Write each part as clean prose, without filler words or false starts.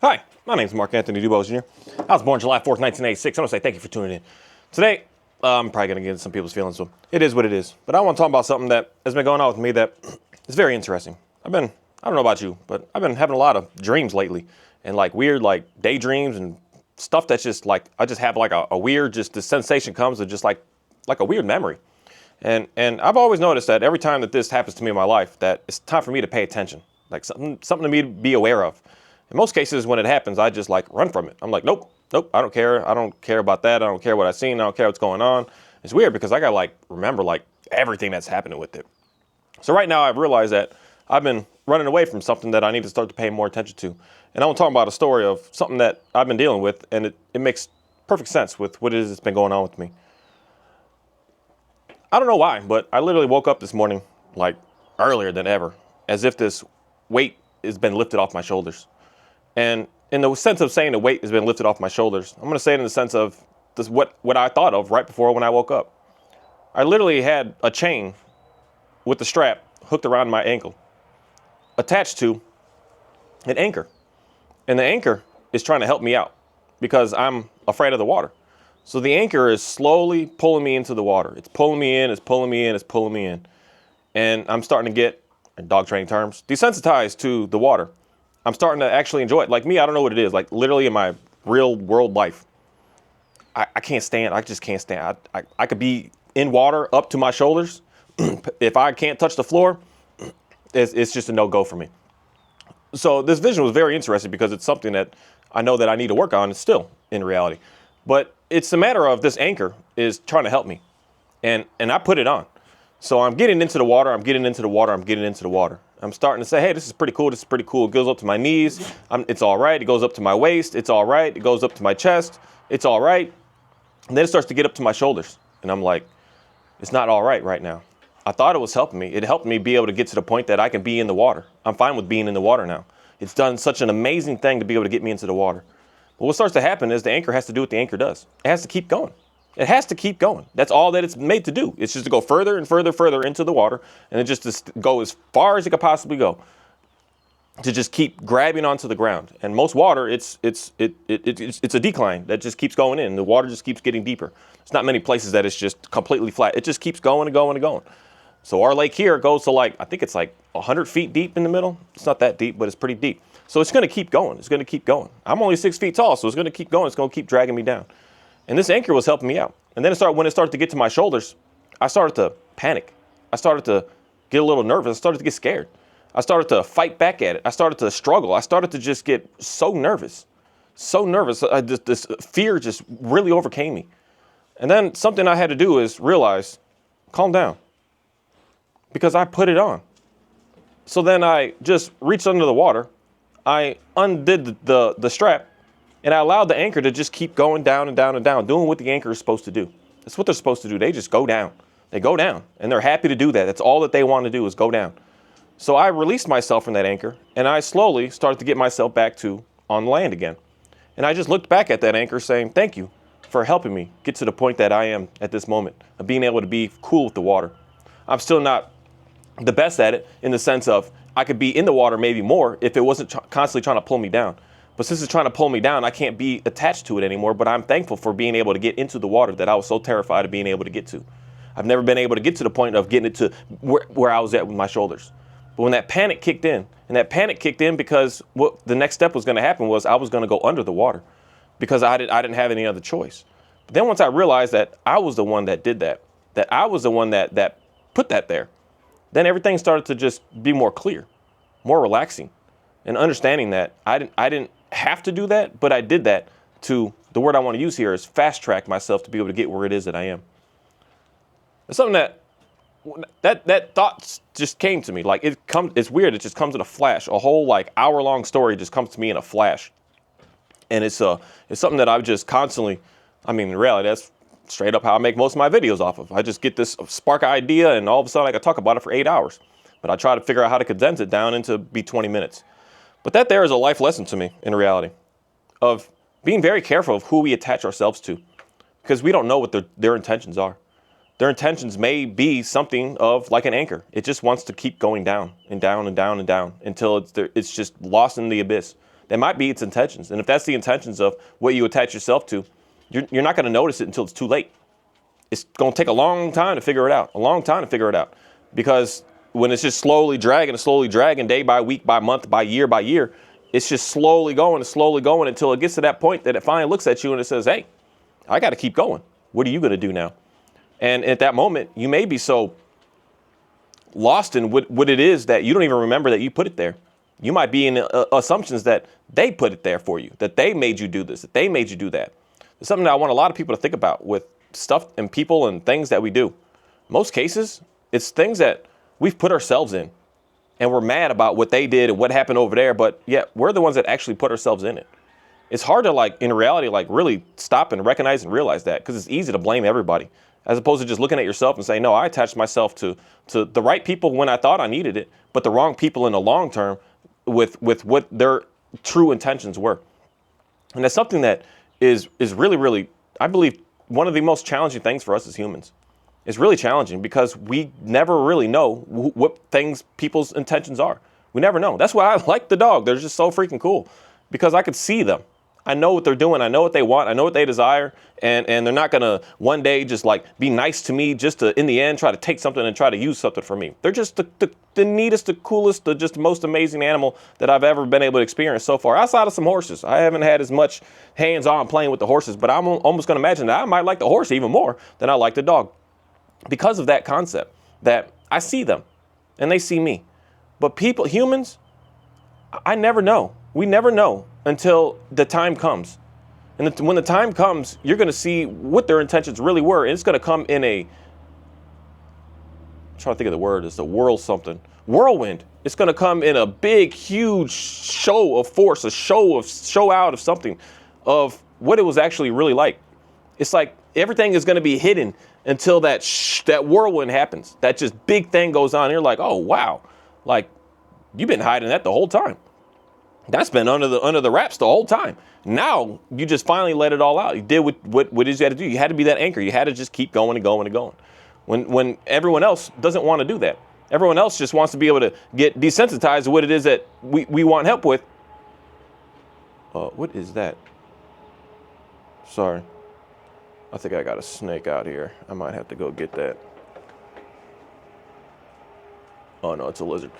Hi, my name is Mark Anthony Dubose Jr. I was born July 4th, 1986. I want to say thank you for tuning in. Today, I'm probably going to get into some people's feelings, so it is what it is. But I want to talk about something that has been going on with me that is very interesting. I don't know about you, but I've been having a lot of dreams lately and like weird like daydreams and stuff that's just like, I just have like a weird, just the sensation comes of just like a weird memory. And I've always noticed that every time that this happens to me in my life, that it's time for me to pay attention, like something to me to be aware of. In most cases, when it happens, I just like run from it. I'm like, nope, I don't care. I don't care about that. I don't care what I've seen. I don't care what's going on. It's weird because I got like remember like everything that's happening with it. So right now I've realized that I've been running away from something that I need to start to pay more attention to. And I want to talk about a story of something that I've been dealing with, and it makes perfect sense with what it is that's been going on with me. I don't know why, but I literally woke up this morning like earlier than ever, as if this weight has been lifted off my shoulders. And in the sense of saying the weight has been lifted off my shoulders, I'm going to say it in the sense of this, what I thought of right before when I woke up. I literally had a chain with the strap hooked around my ankle, attached to an anchor. And the anchor is trying to help me out because I'm afraid of the water. So the anchor is slowly pulling me into the water. It's pulling me in, it's pulling me in, it's pulling me in. And I'm starting to get, in dog training terms, desensitized to the water. I'm starting to actually enjoy it. Like me, I don't know what it is. Like literally in my real world life, I can't stand. I just can't stand. I could be in water up to my shoulders. If I can't touch the floor, it's just a no-go for me. So this vision was very interesting because it's something that I know that I need to work on still in reality. But it's a matter of this anchor is trying to help me. And I put it on. So I'm getting into the water. I'm getting into the water. I'm getting into the water. I'm starting to say, hey, this is pretty cool. This is pretty cool. It goes up to my knees. It's all right. It goes up to my waist. It's all right. It goes up to my chest. It's all right. And then it starts to get up to my shoulders. And I'm like, it's not all right now. I thought it was helping me. It helped me be able to get to the point that I can be in the water. I'm fine with being in the water now. It's done such an amazing thing to be able to get me into the water. But what starts to happen is the anchor has to do what the anchor does. It has to keep going. It has to keep going. That's all that it's made to do. It's just to go further and further into the water, and it just to go as far as it could possibly go. To just keep grabbing onto the ground. And most water, it's a decline that just keeps going in. The water just keeps getting deeper. There's not many places that it's just completely flat. It just keeps going and going and going. So our lake here goes to like, I think it's like 100 feet deep in the middle. It's not that deep, but it's pretty deep. So it's going to keep going. It's going to keep going. I'm only 6 feet tall, so it's going to keep going. It's going to keep dragging me down. And this anchor was helping me out. And then when it started to get to my shoulders, I started to panic. I started to get a little nervous. I started to get scared. I started to fight back at it. I started to struggle. I started to just get so nervous. So nervous. This fear just really overcame me. And then something I had to do is realize, calm down. Because I put it on. So then I just reached under the water. I undid the strap. And I allowed the anchor to just keep going down and down and down, doing what the anchor is supposed to do. That's what they're supposed to do. They just go down. They go down. And they're happy to do that. That's all that they want to do is go down. So I released myself from that anchor, and I slowly started to get myself back to on land again. And I just looked back at that anchor saying, thank you for helping me get to the point that I am at this moment of being able to be cool with the water. I'm still not the best at it in the sense of I could be in the water maybe more if it wasn't constantly trying to pull me down. But since it's trying to pull me down, I can't be attached to it anymore. But I'm thankful for being able to get into the water that I was so terrified of being able to get to. I've never been able to get to the point of getting it to where I was at with my shoulders. But when that panic kicked in, and that panic kicked in because what the next step was going to happen was I was going to go under the water because I didn't have any other choice. But then once I realized that I was the one that did that I was the one that put that there, then everything started to just be more clear, more relaxing, and understanding that I didn't have to do that, but I did that to, the word I want to use here is fast track myself to be able to get where it is that I am. It's something that thought just came to me. Like it's weird. It just comes in a flash. A whole like hour-long story just comes to me in a flash. And it's something that I've just constantly, in reality, that's straight up how I make most of my videos off of. I just get this spark idea and all of a sudden I can talk about it for 8 hours. But I try to figure out how to condense it down into be 20 minutes. But that there is a life lesson to me in reality of being very careful of who we attach ourselves to because we don't know what their intentions are. Their intentions may be something of like an anchor. It just wants to keep going down and down and down and down until it's just lost in the abyss. That might be its intentions. And if that's the intentions of what you attach yourself to, you're not going to notice it until it's too late. It's going to take a long time to figure it out, because when it's just slowly dragging day by week, by month, by year, it's just slowly going until it gets to that point that it finally looks at you and it says, hey, I got to keep going. What are you going to do now? And at that moment, you may be so lost in what it is that you don't even remember that you put it there. You might be in assumptions that they put it there for you, that they made you do this, that they made you do that. It's something that I want a lot of people to think about with stuff and people and things that we do. Most cases, it's things that we've put ourselves in, and we're mad about what they did and what happened over there, but yet we're the ones that actually put ourselves in it. It's hard to in reality, really stop and recognize and realize that, because it's easy to blame everybody, as opposed to just looking at yourself and saying, no, I attached myself to the right people when I thought I needed it, but the wrong people in the long term with what their true intentions were. And that's something that is really, really, I believe, one of the most challenging things for us as humans. It's really challenging because we never really know what things people's intentions are. We never know. That's why I like the dog. They're just so freaking cool, because I could see them. I know what they're doing. I know what they want. I know what they desire. And they're not going to one day just be nice to me just to, in the end, try to take something and try to use something for me. They're just the neatest, the coolest, the just most amazing animal that I've ever been able to experience so far. Outside of some horses. I haven't had as much hands-on playing with the horses, but I'm almost going to imagine that I might like the horse even more than I like the dog, because of that concept that I see them and they see me. But people, humans, I never know. We never know until the time comes. And when the time comes, you're going to see what their intentions really were. And it's going to come in I'm trying to think of the word. It's a whirlwind. It's going to come in a big, huge show of force, show out of something, of what it was actually really like. It's like everything is going to be hidden until that whirlwind happens. That just big thing goes on. And you're like, oh, wow. You've been hiding that the whole time. That's been under the wraps the whole time. Now you just finally let it all out. You did what it is you had to do. You had to be that anchor. You had to just keep going and going and going. When everyone else doesn't want to do that. Everyone else just wants to be able to get desensitized to what it is that we want help with. What is that? Sorry. I think I got a snake out here. I might have to go get that. Oh no, it's a lizard.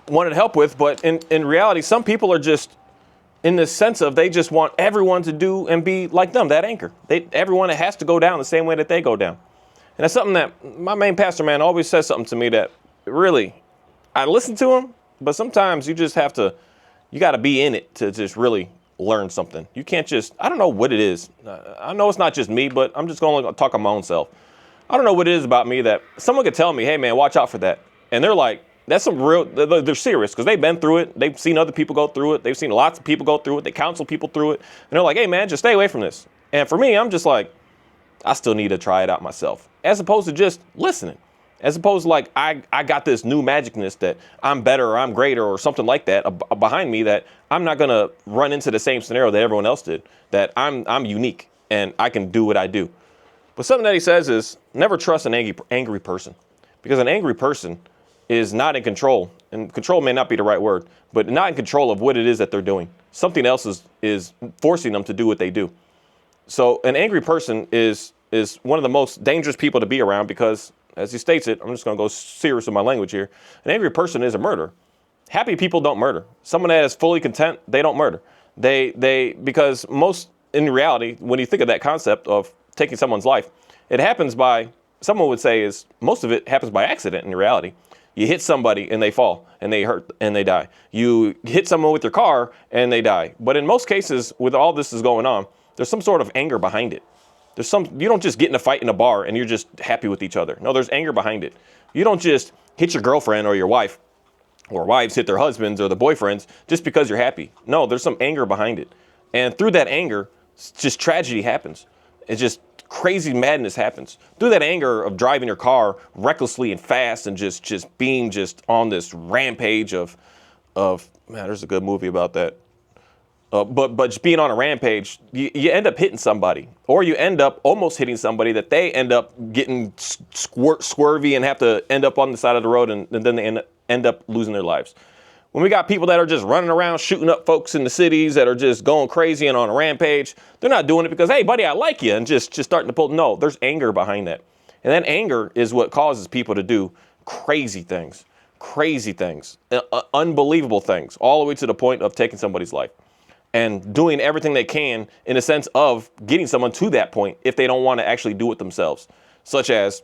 Wanted help with, but in reality, some people are just in the sense of they just want everyone to do and be like them, that anchor. Everyone has to go down the same way that they go down. And that's something that my main pastor, man, always says something to me that really, I listen to him, but sometimes you just have to, you got to be in it to just really learn something. You can't just, I don't know what it is. I know it's not just me, but I'm just going to talk on my own self. I don't know what it is about me that someone could tell me, hey man, watch out for that. And they're like, that's some real, they're serious because they've been through it. They've seen other people go through it. They've seen lots of people go through it. They counsel people through it. And they're like, hey man, just stay away from this. And for me, I'm just like, I still need to try it out myself, as opposed to just listening, as opposed to I got this new magicness that I'm better or I'm greater or something like that behind me, that I'm not going to run into the same scenario that everyone else did, that I'm unique and I can do what I do. But something that he says is never trust an angry person, because an angry person is not in control, and control may not be the right word, but not in control of what it is that they're doing. Something else is forcing them to do what they do. So an angry person is one of the most dangerous people to be around, because as he states it, I'm just going to go serious with my language here. An angry person is a murderer. Happy people don't murder. Someone that is fully content, they don't murder. Because most, in reality, when you think of that concept of taking someone's life, it happens by, someone would say is, most of it happens by accident in reality. You hit somebody and they fall and they hurt and they die. You hit someone with your car and they die. But in most cases, with all this is going on, there's some sort of anger behind it. You don't just get in a fight in a bar and you're just happy with each other. No, there's anger behind it. You don't just hit your girlfriend or your wife, or wives hit their husbands or the boyfriends just because you're happy. No, there's some anger behind it. And through that anger, just tragedy happens. It's just crazy madness happens. Through that anger of driving your car recklessly and fast and just being just on this rampage of man, there's a good movie about that. But just being on a rampage, you end up hitting somebody, or you end up almost hitting somebody that they end up getting swervy and have to end up on the side of the road, and then they end up losing their lives. When we got people that are just running around shooting up folks in the cities that are just going crazy and on a rampage, they're not doing it because, hey, buddy, I like you, and just starting to pull. No, there's anger behind that. And that anger is what causes people to do crazy things, unbelievable things, all the way to the point of taking somebody's life and doing everything they can in a sense of getting someone to that point if they don't want to actually do it themselves, such as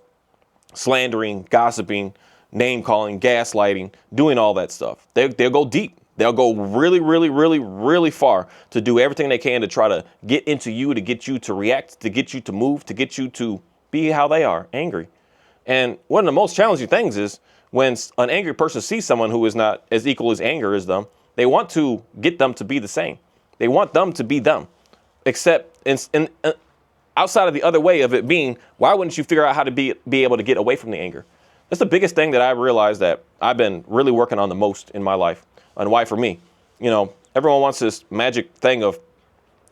slandering, gossiping, name calling, gaslighting, doing all that stuff. They'll go deep. They'll go really, really, really, really far to do everything they can to try to get into you, to get you to react, to get you to move, to get you to be how they are, angry. And one of the most challenging things is when an angry person sees someone who is not as equal as anger as them, they want to get them to be the same. They want them to be them, except outside of the other way of it being, why wouldn't you figure out how to be able to get away from the anger? That's the biggest thing that I realized that I've been really working on the most in my life. And why for me? You know, everyone wants this magic thing of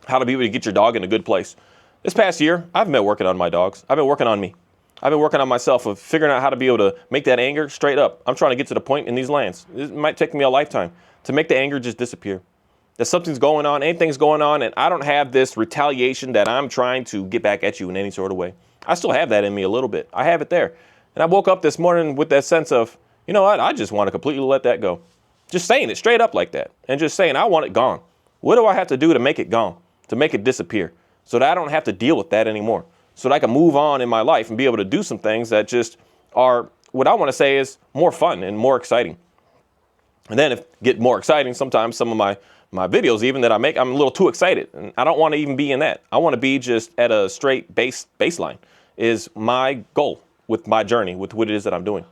how to be able to get your dog in a good place. This past year, I've been working on my dogs. I've been working on me. I've been working on myself of figuring out how to be able to make that anger straight up. I'm trying to get to the point in these lands. It might take me a lifetime to make the anger just disappear. That something's going on, anything's going on, and I don't have this retaliation that I'm trying to get back at you in any sort of way. I still have that in me a little bit. I have it there. And I woke up this morning with that sense of, you know what, I just want to completely let that go. Just saying it straight up like that. And just saying, I want it gone. What do I have to do to make it gone? To make it disappear? So that I don't have to deal with that anymore. So that I can move on in my life and be able to do some things that just are, what I want to say is more fun and more exciting. And then if get more exciting, sometimes some of my videos even that I make, I'm a little too excited. And I don't want to even be in that. I want to be just at a straight baseline is my goal with my journey, with what it is that I'm doing.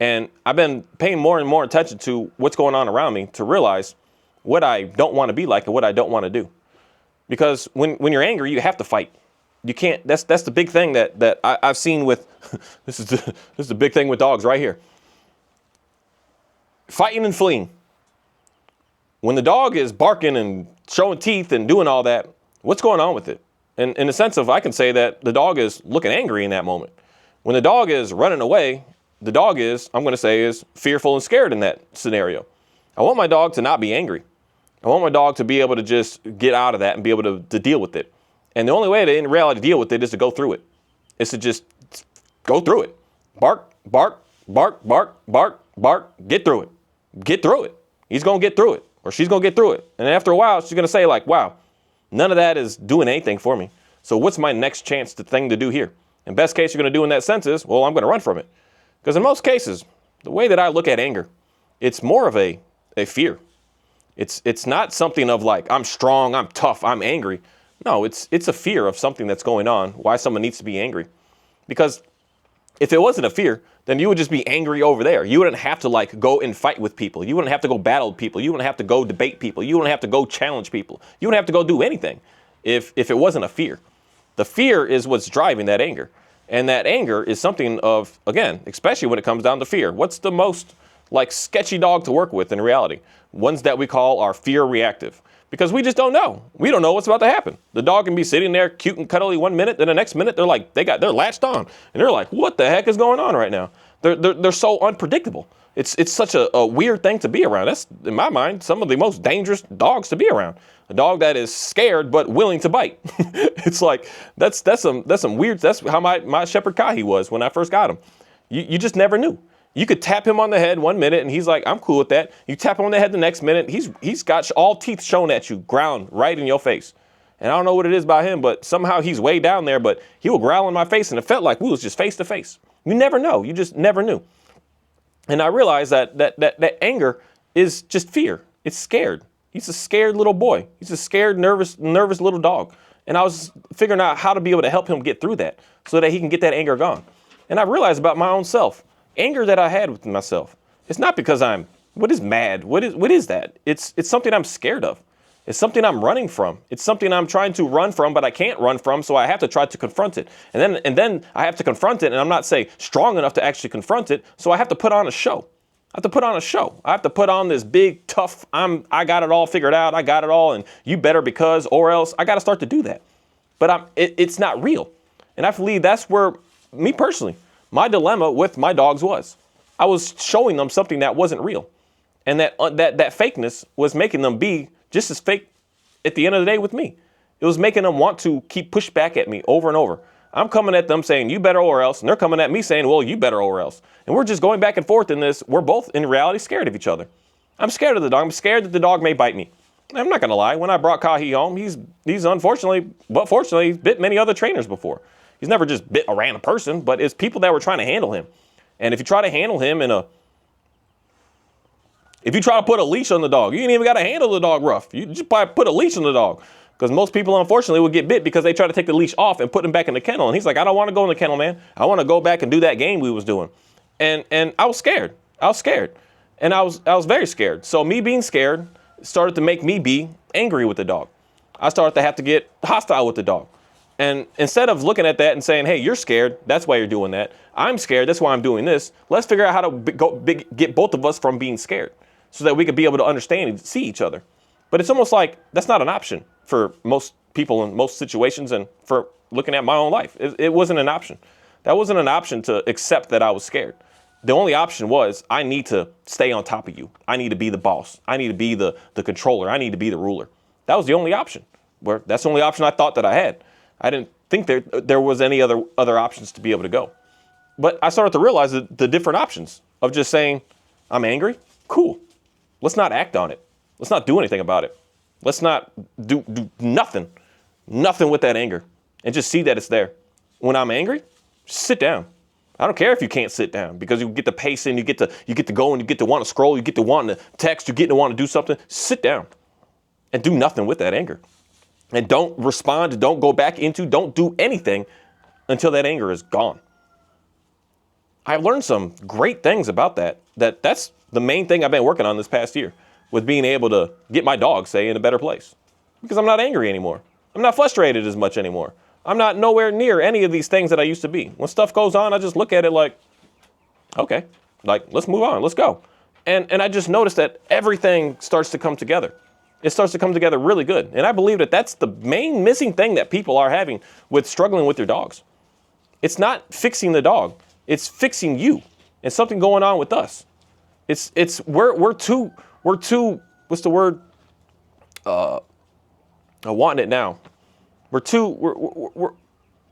And I've been paying more and more attention to what's going on around me to realize what I don't want to be like and what I don't want to do. Because when you're angry, you have to fight. You can't, that's the big thing that I've seen with, this is the big thing with dogs right here. Fighting and fleeing. When the dog is barking and showing teeth and doing all that, what's going on with it? And in the sense of, I can say that the dog is looking angry in that moment. When the dog is running away, the dog is, I'm going to say, is fearful and scared in that scenario. I want my dog to not be angry. I want my dog to be able to just get out of that and be able to deal with it. And the only way to, in reality, deal with it is to go through it. It's to just go through it. Bark, bark, bark, bark, bark, bark. Get through it. Get through it. He's going to get through it, or she's going to get through it. And after a while, she's going to say like, wow, none of that is doing anything for me. So what's my next chance thing to do here? In best case, you're going to do in that sense is, well, I'm going to run from it. Because in most cases, the way that I look at anger, it's more of a fear. It's not something of like, I'm strong, I'm tough, I'm angry. No, it's a fear of something that's going on, why someone needs to be angry. Because if it wasn't a fear, then you would just be angry over there. You wouldn't have to like go and fight with people. You wouldn't have to go battle people. You wouldn't have to go debate people. You wouldn't have to go challenge people. You wouldn't have to go do anything if it wasn't a fear. The fear is what's driving that anger. And that anger is something of, again, especially when it comes down to fear. What's the most like sketchy dog to work with in reality? Ones that we call are fear reactive. Because we just don't know. We don't know what's about to happen. The dog can be sitting there cute and cuddly one minute, then the next minute they're like, they're latched on. And they're like, what the heck is going on right now? They're so unpredictable. It's such a weird thing to be around. That's, in my mind, some of the most dangerous dogs to be around. A dog that is scared but willing to bite. It's like, that's some weird, that's how my Shepherd Kahi was when I first got him. You just never knew. You could tap him on the head one minute and he's like, I'm cool with that. You tap him on the head the next minute, he's got all teeth shown at you, ground right in your face. And I don't know what it is about him, but somehow he's way down there, but he will growl in my face and it felt like we was just face to face. You never know. You just never knew. And I realized that anger is just fear. It's scared. He's a scared little boy. He's a scared, nervous little dog. And I was figuring out how to be able to help him get through that so that he can get that anger gone. And I realized about my own self, anger that I had with myself, it's not because what is mad? What is that? It's something I'm scared of. It's something I'm running from. It's something I'm trying to run from, but I can't run from, so I have to try to confront it. And then I have to confront it, and I'm not, say, strong enough to actually confront it, so I have to put on a show. I have to put on a show. I have to put on this big, tough, I got it all figured out, I got it all, and you better because, or else. I got to start to do that. But it's not real. And I believe that's where, me personally, my dilemma with my dogs was. I was showing them something that wasn't real. And that fakeness was making them be just as fake at the end of the day with me. It was making them want to keep push back at me over and over. I'm coming at them saying, you better or else. And they're coming at me saying, well, you better or else. And we're just going back and forth in this. We're both in reality scared of each other. I'm scared of the dog. I'm scared that the dog may bite me. I'm not going to lie. When I brought Kahi home, he's unfortunately, but fortunately, he's bit many other trainers before. He's never just bit a random person, but it's people that were trying to handle him. And if you try to handle him if you try to put a leash on the dog, you ain't even got to handle the dog rough. You just probably put a leash on the dog. Because most people, unfortunately, will get bit because they try to take the leash off and put him back in the kennel. And he's like, I don't want to go in the kennel, man. I want to go back and do that game we was doing. And I was scared. And I was very scared. So me being scared started to make me be angry with the dog. I started to have to get hostile with the dog. And instead of looking at that and saying, hey, you're scared, that's why you're doing that. I'm scared, that's why I'm doing this. Let's figure out how to get both of us from being scared so that we could be able to understand and see each other. But it's almost like that's not an option for most people in most situations, and for looking at my own life. It wasn't an option. That wasn't an option to accept that I was scared. The only option was I need to stay on top of you. I need to be the boss. I need to be the controller. I need to be the ruler. That was the only option. That's the only option I thought that I had. I didn't think there was any other options to be able to go. But I started to realize the different options of just saying, I'm angry. Cool. Let's not act on it. Let's not do anything about it. Let's not do nothing with that anger, and just see that it's there. When I'm angry, just sit down. I don't care if you can't sit down, because you get to pacing, you get to go, and you get to want to scroll, you get to want to text, you get to want to do something. Sit down and do nothing with that anger. And don't respond, don't go back into, don't do anything until that anger is gone. I learned some great things about that's the main thing I've been working on this past year, with being able to get my dog, say, in a better place. Because I'm not angry anymore. I'm not frustrated as much anymore. I'm not nowhere near any of these things that I used to be. When stuff goes on, I just look at it like, okay, like, let's move on, let's go. And I just noticed that everything starts to come together. It starts to come together really good. And I believe that that's the main missing thing that people are having with struggling with their dogs. It's not fixing the dog. It's fixing you and something going on with us. We're too, what's the word? I'm wanting it now. We're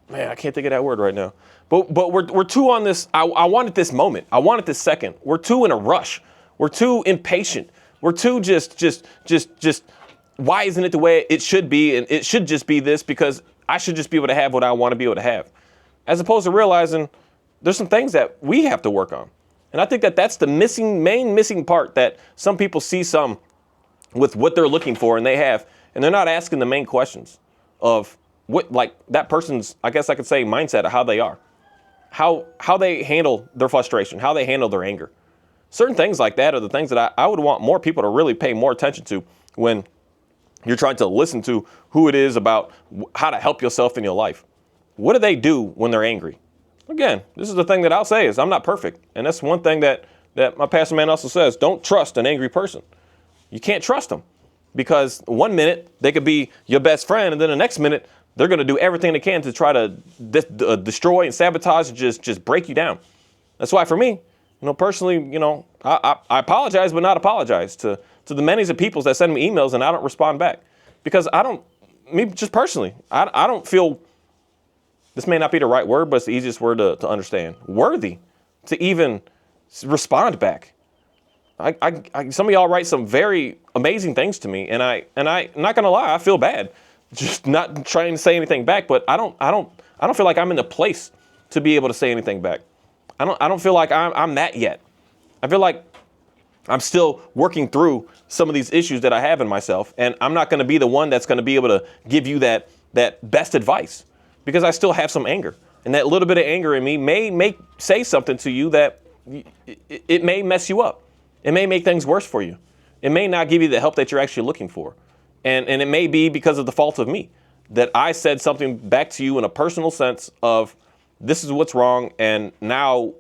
man, I can't think of that word right now. But we're too on this. I wanted this moment. I wanted this second. We're too in a rush. We're too impatient. We're too just, why isn't it the way it should be? And it should just be this, because I should just be able to have what I want to be able to have. As opposed to realizing there's some things that we have to work on. And I think that that's the main missing part, that some people see some with what they're looking for, and they're not asking the main questions of what, like, that person's, I guess I could say, mindset of how they are, how they handle their frustration, how they handle their anger. Certain things like that are the things that I would want more people to really pay more attention to when you're trying to listen to who it is about how to help yourself in your life. What do they do when they're angry? Again, this is the thing that I'll say is I'm not perfect. And that's one thing that my pastor man also says, don't trust an angry person. You can't trust them, because one minute they could be your best friend, and then the next minute they're going to do everything they can to try to destroy and sabotage and just break you down. That's why for me, personally, I apologize, but not apologize to the many of peoples that send me emails and I don't respond back, because I don't feel, this may not be the right word, but it's the easiest word to understand, worthy to even respond back. Some of y'all write some very amazing things to me, and I'm not gonna lie, I feel bad just not trying to say anything back, but I don't feel like I'm in the place to be able to say anything back. I don't feel like I'm that yet. I feel like I'm still working through some of these issues that I have in myself, and I'm not going to be the one that's going to be able to give you that best advice, because I still have some anger, and that little bit of anger in me may say something to you that it may mess you up. It may make things worse for you. It may not give you the help that you're actually looking for, and it may be because of the fault of me, that I said something back to you in a personal sense of, this is what's wrong, and now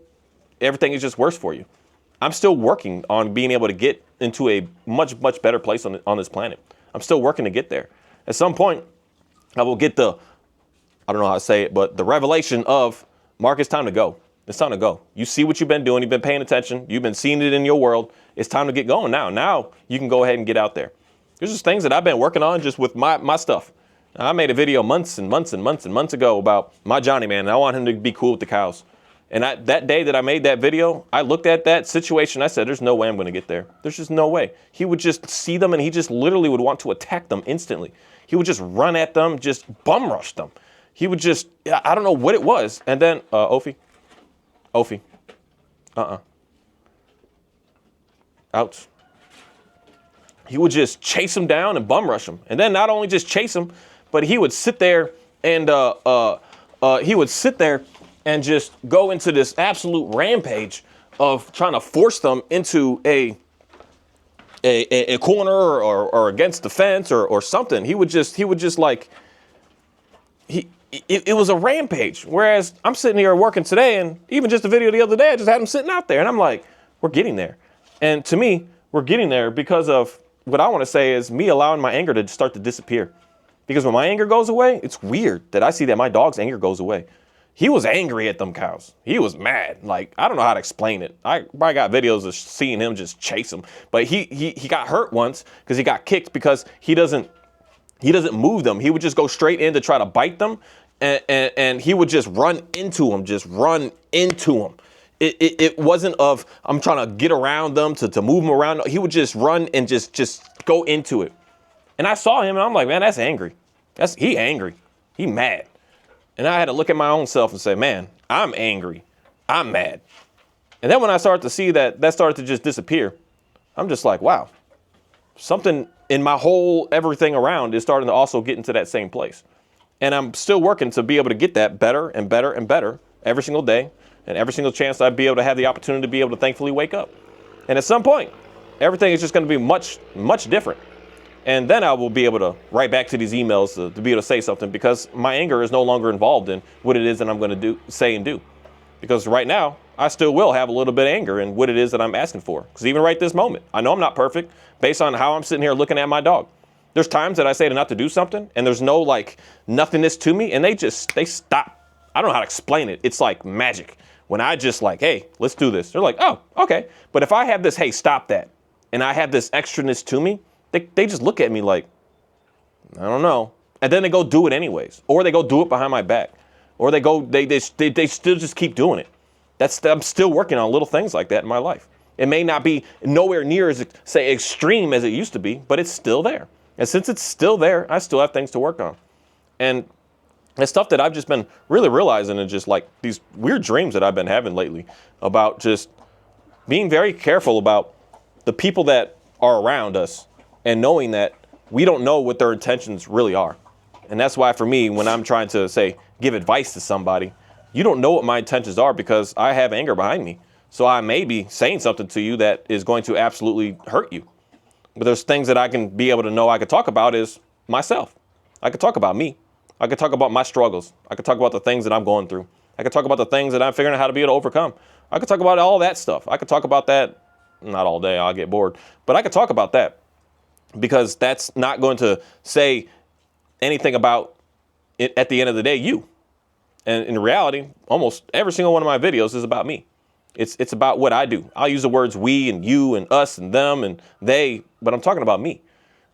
everything is just worse for you. I'm still working on being able to get into a much, much better place on this planet. I'm still working to get there. At some point, I will get I don't know how to say it, but the revelation of, Mark, it's time to go. It's time to go. You see what you've been doing. You've been paying attention. You've been seeing it in your world. It's time to get going now. Now you can go ahead and get out there. There's just things that I've been working on just with my stuff. I made a video months and months and months and months ago about my Johnny man, and I want him to be cool with the cows. And that day that I made that video, I looked at that situation. I said, there's no way I'm going to get there. There's just no way. He would just see them, and he just literally would want to attack them instantly. He would just run at them, just bum rush them. He would just, I don't know what it was. And then, Ophi, ouch. He would just chase him down and bum rush him. And then not only just chase him, but he would sit there and just go into this absolute rampage of trying to force them into a corner or against the fence or something. It was a rampage. Whereas I'm sitting here working today, and even just a video the other day, I just had him sitting out there, and I'm like, we're getting there. And to me, we're getting there because of what I want to say is me allowing my anger to start to disappear. Because when my anger goes away, it's weird that I see that my dog's anger goes away. He was angry at them cows. He was mad. Like, I don't know how to explain it. I probably got videos of seeing him just chase them. But he got hurt once because he got kicked because he doesn't move them. He would just go straight in to try to bite them. And he would just run into them, It wasn't of, I'm trying to get around them to move them around. He would just run and just go into it. And I saw him and I'm like, man, that's angry. He angry. He mad. And I had to look at my own self and say, man, I'm angry. I'm mad. And then when I started to see that started to just disappear, I'm just like, wow, something in my whole everything around is starting to also get into that same place. And I'm still working to be able to get that better and better and better every single day. And every single chance I'd be able to have the opportunity to be able to thankfully wake up. And at some point, everything is just going to be much, much different. And then I will be able to write back to these emails to be able to say something, because my anger is no longer involved in what it is that I'm going to say and do. Because right now, I still will have a little bit of anger in what it is that I'm asking for. Because even right this moment, I know I'm not perfect based on how I'm sitting here looking at my dog. There's times that I say to not to do something and there's no nothingness to me, and they stop. I don't know how to explain it. It's like magic. When I just hey, let's do this. They're like, oh, okay. But if I have this, hey, stop that, and I have this extraness to me, they just look at me like, I don't know. And then they go do it anyways. Or they go do it behind my back. Or they still just keep doing it. I'm still working on little things like that in my life. It may not be nowhere near as, say, extreme as it used to be, but it's still there. And since it's still there, I still have things to work on. And it's stuff that I've just been really realizing, and just these weird dreams that I've been having lately about just being very careful about the people that are around us, and knowing that we don't know what their intentions really are. And that's why for me, when I'm trying to give advice to somebody, you don't know what my intentions are, because I have anger behind me. So I may be saying something to you that is going to absolutely hurt you. But there's things that I can be able to know I could talk about is myself. I could talk about me. I could talk about my struggles. I could talk about the things that I'm going through. I could talk about the things that I'm figuring out how to be able to overcome. I could talk about all that stuff. I could talk about that, not all day, I'll get bored, but I could talk about that, because that's not going to say anything about it at the end of the day, you. And in reality, almost every single one of my videos is about me. It's about what I do. I'll use the words we and you and us and them and they, but I'm talking about me.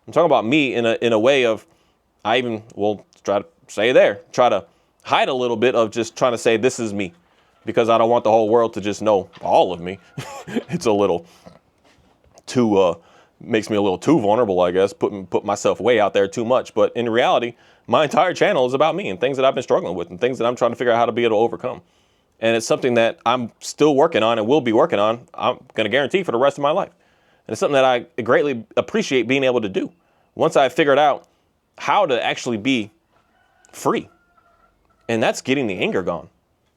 I'm talking about me in a way of, I even will try to hide a little bit of just trying to say this is me, because I don't want the whole world to just know all of me. It's a little too, makes me a little too vulnerable, I guess, put myself way out there too much. But in reality, my entire channel is about me and things that I've been struggling with and things that I'm trying to figure out how to be able to overcome. And it's something that I'm still working on and will be working on, I'm going to guarantee, for the rest of my life. And it's something that I greatly appreciate being able to do. Once I figured out how to actually be free. And that's getting the anger gone.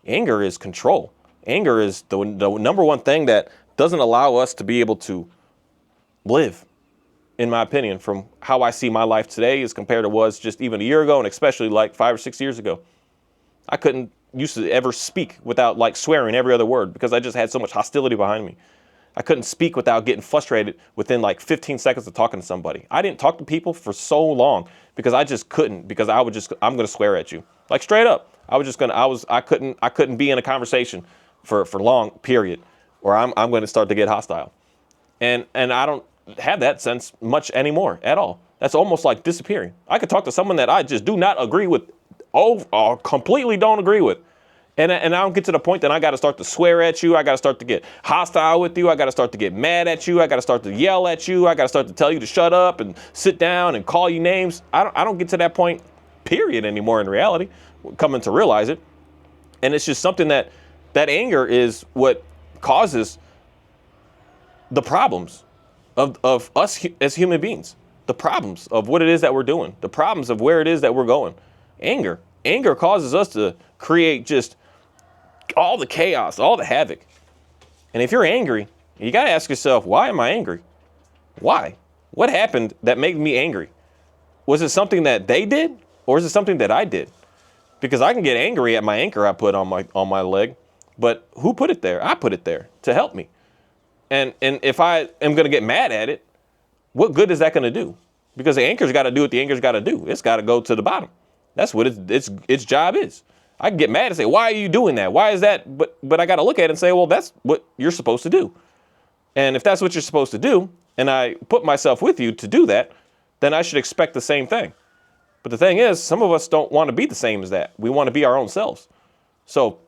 Anger is control. Anger is the number one thing that doesn't allow us to be able to live, in my opinion, from how I see my life today as compared to was just even a year ago, and especially 5 or 6 years ago. I couldn't used to ever speak without swearing every other word, because I just had so much hostility behind me. I couldn't speak without getting frustrated within 15 seconds of talking to somebody. I didn't talk to people for so long because I just couldn't, because I'm going to swear at you. Straight up. I couldn't be in a conversation for long, period, or I'm going to start to get hostile. And I don't have that sense much anymore at all. That's almost like disappearing. I could talk to someone that I just do not agree with, completely don't agree with. And I don't get to the point that I got to start to swear at you. I got to start to get hostile with you. I got to start to get mad at you. I got to start to yell at you. I got to start to tell you to shut up and sit down and call you names. I don't get to that point, period, anymore in reality, coming to realize it. And it's just something that anger is what causes the problems of us as human beings, the problems of what it is that we're doing, the problems of where it is that we're going. Anger causes us to create just all the chaos, all the havoc. And if you're angry, you got to ask yourself, why am I angry? Why? What happened that made me angry? Was it something that they did, or is it something that I did? Because I can get angry at my anchor I put on my leg, but who put it there? I put it there to help me. And if I am going to get mad at it, what good is that going to do? Because the anchor's got to do what the anchor's got to do. It's got to go to the bottom. That's what its job is. I can get mad and say, why are you doing that? Why is that? But I got to look at it and say, well, that's what you're supposed to do. And if that's what you're supposed to do, and I put myself with you to do that, then I should expect the same thing. But the thing is, some of us don't want to be the same as that. We want to be our own selves. So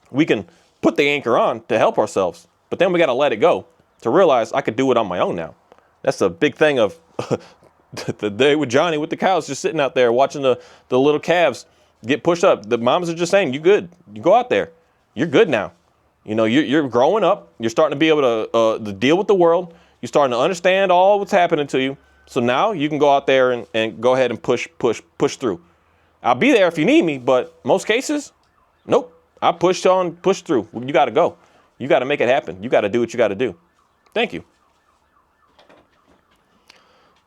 we can put the anchor on to help ourselves, but then we got to let it go to realize I could do it on my own now. That's a big thing of the day with Johnny with the cows just sitting out there watching the little calves get pushed up. The moms are just saying, you good. You go out there. You're good now. You know, you're growing up. You're starting to be able to deal with the world. You're starting to understand all what's happening to you. So now you can go out there and go ahead and push through. I'll be there if you need me, but most cases, nope. I push through. You got to go. You got to make it happen. You got to do what you got to do. Thank you.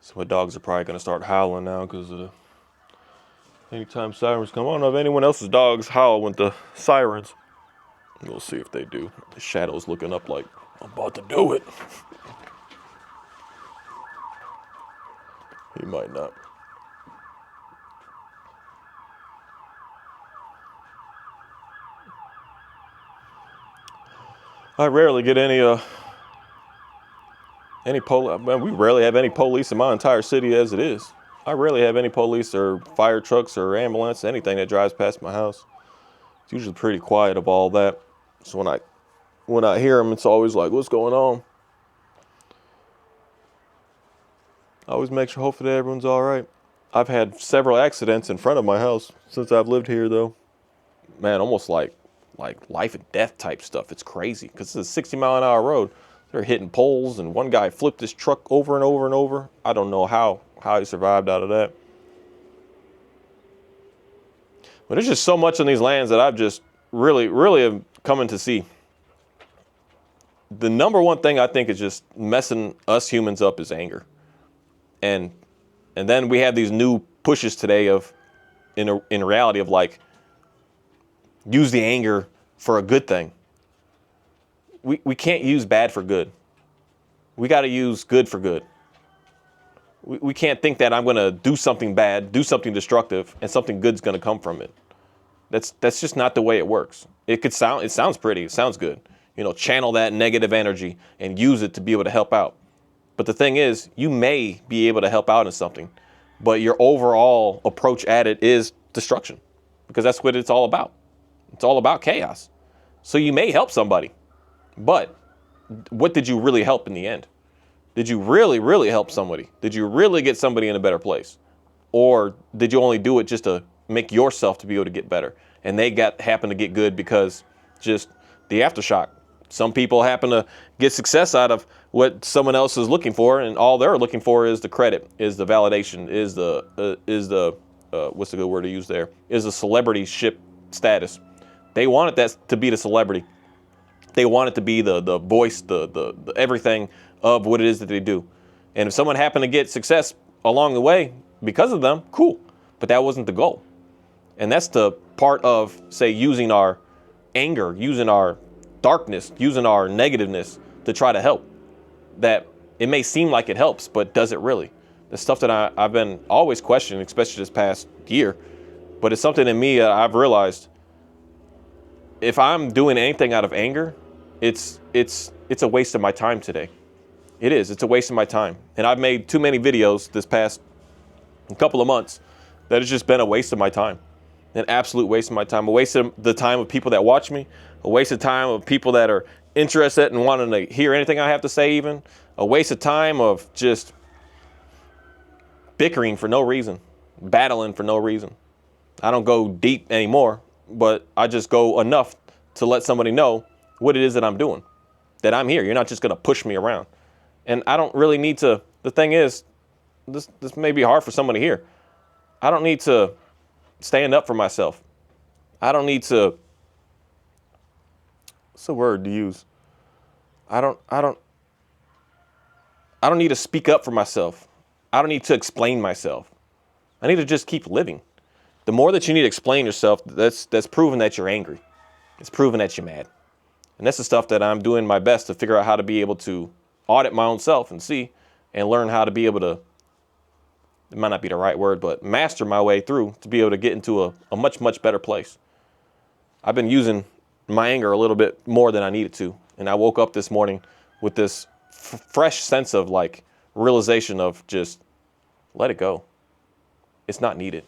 So my dogs are probably going to start howling now because of anytime sirens come. I don't know if anyone else's dogs howl with the sirens. We'll see if they do. The shadow's looking up like, I'm about to do it. He might not. I rarely get any police. We rarely have any police in my entire city as it is. I rarely have any police or fire trucks or ambulance, anything that drives past my house. It's usually pretty quiet of all that. So when I hear them, it's always like, what's going on? I always make sure, hopefully everyone's all right. I've had several accidents in front of my house since I've lived here, though. Man, almost like life and death type stuff. It's crazy because it's a 60-mile-an-hour road. They're hitting poles, and one guy flipped his truck over and over and over. I don't know how he survived out of that. But there's just so much on these lands that I've just really am coming to see. The number one thing I think is just messing us humans up is anger. And then we have these new pushes today of, in reality, of like, use the anger for a good thing. We can't use bad for good. We got to use good for good. We can't think that I'm going to do something bad, do something destructive, and something good's going to come from it. That's just not the way it works. It sounds pretty, it sounds good. You know, channel that negative energy and use it to be able to help out. But the thing is, you may be able to help out in something, but your overall approach at it is destruction, because that's what it's all about. It's all about chaos. So you may help somebody, but what did you really help in the end? Did you really help somebody? Did you really get somebody in a better place? Or did you only do it just to make yourself to be able to get better? And they happen to get good because just the aftershock. Some people happen to get success out of what someone else is looking for, and all they're looking for is the credit, is the validation, is the what's the good word to use there? Is the celebrity-ship status. They wanted that to be the celebrity. They want it to be the voice, the everything of what it is that they do. And if someone happened to get success along the way because of them, cool. But that wasn't the goal. And that's the part of, say, using our anger, using our darkness, using our negativeness to try to help. That it may seem like it helps, but does it really? The stuff that I've been always questioning, especially this past year, but it's something in me I've realized if I'm doing anything out of anger, it's a waste of my time today. It is. It's a waste of my time. And I've made too many videos this past couple of months that has just been a waste of my time. An absolute waste of my time. A waste of the time of people that watch me. A waste of time of people that are interested in wanting to hear anything I have to say even. A waste of time of just bickering for no reason. Battling for no reason. I don't go deep anymore, but I just go enough to let somebody know what it is that I'm doing. That I'm here. You're not just going to push me around. And I don't really need to, the thing is, this may be hard for somebody here. I don't need to stand up for myself. I don't need to, what's the word to use? I don't need to speak up for myself. I don't need to explain myself. I need to just keep living. The more that you need to explain yourself, that's proven that you're angry. It's proven that you're mad. And that's the stuff that I'm doing my best to figure out how to be able to audit my own self and see and learn how to be able to, it might not be the right word, but master my way through to be able to get into a much, much better place. I've been using my anger a little bit more than I needed to. And I woke up this morning with this fresh sense of like realization of just let it go. It's not needed.